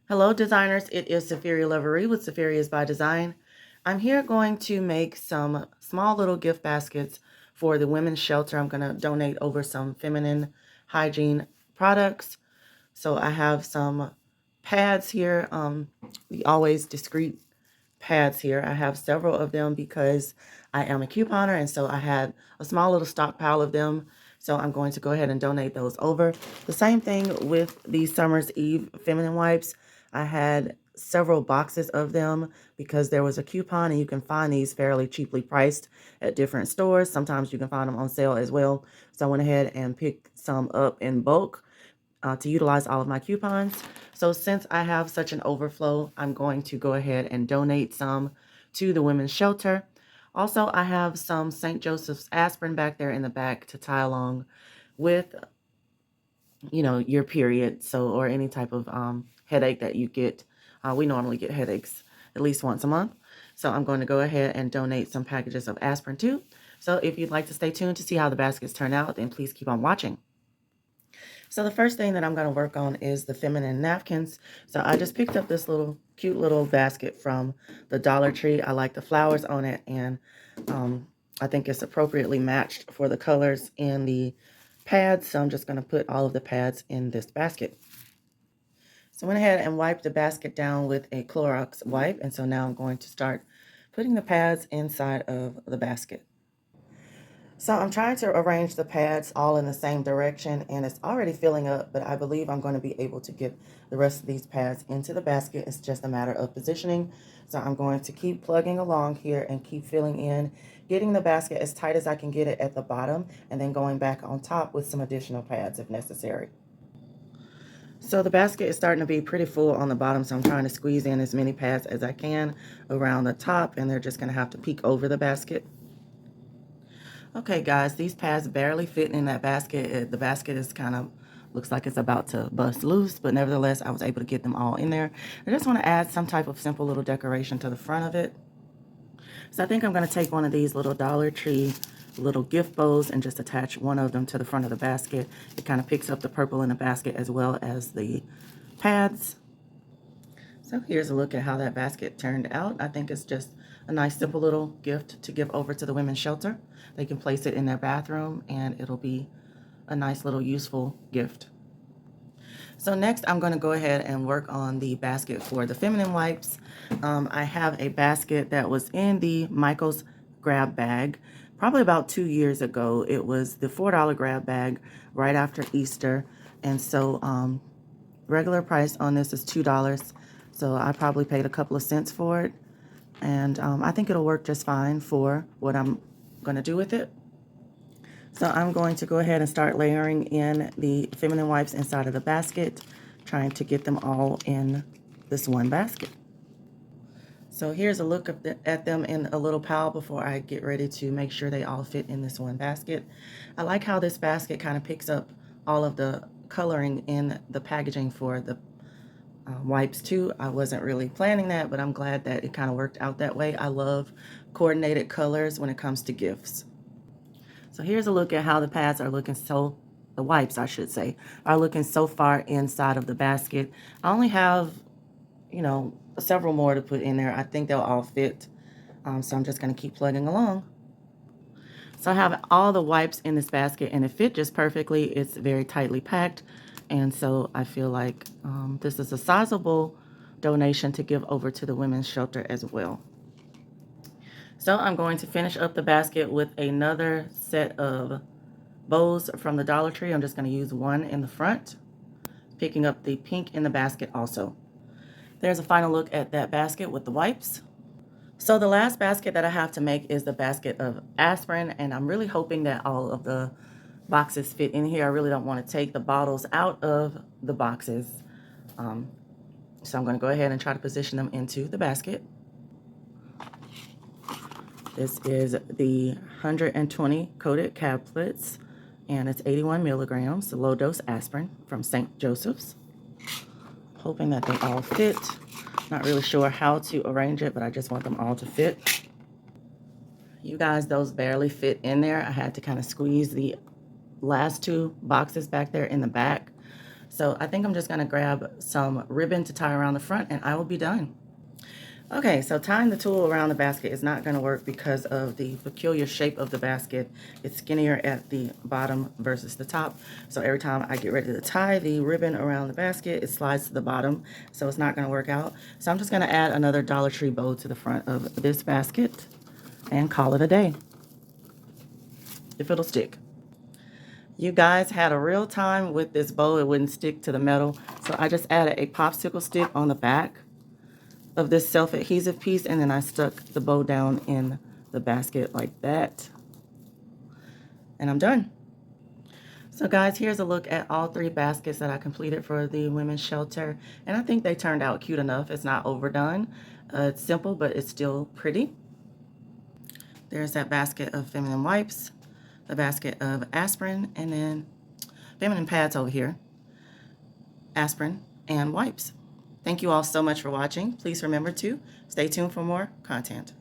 Hello designers, it is Safiria Lovery with Safiria's by Design. I'm here going to make some small little gift baskets for the women's shelter. I'm going to donate over some feminine hygiene products. So I have some pads here, the always discreet pads here. I have several of them because I am a couponer, and so I had a small little stockpile of them. So I'm going to go ahead and donate those over. The same thing with the Summer's Eve feminine wipes. I had several boxes of them because there was a coupon, and you can find these fairly cheaply priced at different stores. Sometimes you can find them on sale as well. So I went ahead and picked some up in bulk to utilize all of my coupons. So since I have such an overflow, I'm going to go ahead and donate some to the women's shelter. Also, I have some St. Joseph's aspirin back there in the back to tie along with, your period. So, or any type of headache that you get. We normally get headaches at least once a month. So I'm going to go ahead and donate some packages of aspirin too. So if you'd like to stay tuned to see how the baskets turn out, then please keep on watching. So the first thing that I'm going to work on is the feminine napkins. So I just picked up this little cute little basket from the Dollar Tree. I like the flowers on it, and I think it's appropriately matched for the colors in the pads. So I'm just going to put all of the pads in this basket. So I went ahead and wiped the basket down with a Clorox wipe, and so now I'm going to start putting the pads inside of the basket. So I'm trying to arrange the pads all in the same direction, and it's already filling up, but I believe I'm going to be able to get the rest of these pads into the basket. It's just a matter of positioning. So I'm going to keep plugging along here and keep filling in, getting the basket as tight as I can get it at the bottom, and then going back on top with some additional pads if necessary. So the basket is starting to be pretty full on the bottom, so I'm trying to squeeze in as many pads as I can around the top, and they're just going to have to peek over the basket. Okay, guys, these pads barely fit in that basket. The basket is kind of looks like it's about to bust loose, but nevertheless, I was able to get them all in there. I just want to add some type of simple little decoration to the front of it. So I think I'm going to take one of these little Dollar Tree little gift bows and just attach one of them to the front of the basket. It kind of picks up the purple in the basket as well as the pads. So here's a look at how that basket turned out. I think it's just a nice simple little gift to give over to the women's shelter. They can place it in their bathroom and it'll be a nice little useful gift. So next I'm going to go ahead and work on the basket for the feminine wipes. I have a basket that was in the Michael's grab bag probably about 2 years ago. It was the $4 grab bag right after Easter, and so regular price on this is $2. So I probably paid a couple of cents for it. And I think it'll work just fine for what I'm going to do with it. So I'm going to go ahead and start layering in the feminine wipes inside of the basket, trying to get them all in this one basket. So here's a look at them in a little pile before I get ready to make sure they all fit in this one basket. I like how this basket kind of picks up all of the coloring in the packaging for the wipes too. I wasn't really planning that, but I'm glad that it kind of worked out that way. I love coordinated colors when it comes to gifts. So here's a look at how the pads are looking, the wipes I should say, are looking so far inside of the basket. I only have, several more to put in there. I think they'll all fit. So I'm just going to keep plugging along. So I have all the wipes in this basket and it fit just perfectly. It's very tightly packed. And so I feel like this is a sizable donation to give over to the women's shelter as well. So I'm going to finish up the basket with another set of bows from the Dollar Tree. I'm just going to use one in the front, picking up the pink in the basket also. There's a final look at that basket with the wipes. So the last basket that I have to make is the basket of aspirin, and I'm really hoping that all of the boxes fit in here. I really don't want to take the bottles out of the boxes. So I'm going to go ahead and try to position them into the basket. This is the 120 coated caplets, and it's 81 milligrams, the low dose aspirin from St. Joseph's. Hoping that they all fit. Not really sure how to arrange it, but I just want them all to fit. You guys, those barely fit in there. I had to kind of squeeze the last two boxes back there in the back. So I think I'm just gonna grab some ribbon to tie around the front and I will be done. Okay, so tying the tulle around the basket is not going to work because of the peculiar shape of the basket. It's skinnier at the bottom versus the top. So every time I get ready to tie the ribbon around the basket, it slides to the bottom. So it's not going to work out. So I'm just going to add another Dollar Tree bow to the front of this basket and call it a day, if it'll stick. You guys had a real time with this bow. It wouldn't stick to the metal. So I just added a popsicle stick on the back of this self-adhesive piece, and then I stuck the bow down in the basket like that, and I'm done. So guys, here's a look at all 3 baskets that I completed for the women's shelter, and I think they turned out cute enough. It's not overdone. It's simple, but it's still pretty. There's that basket of feminine wipes, the basket of aspirin, and then feminine pads over here, aspirin, and wipes. Thank you all so much for watching. Please remember to stay tuned for more content.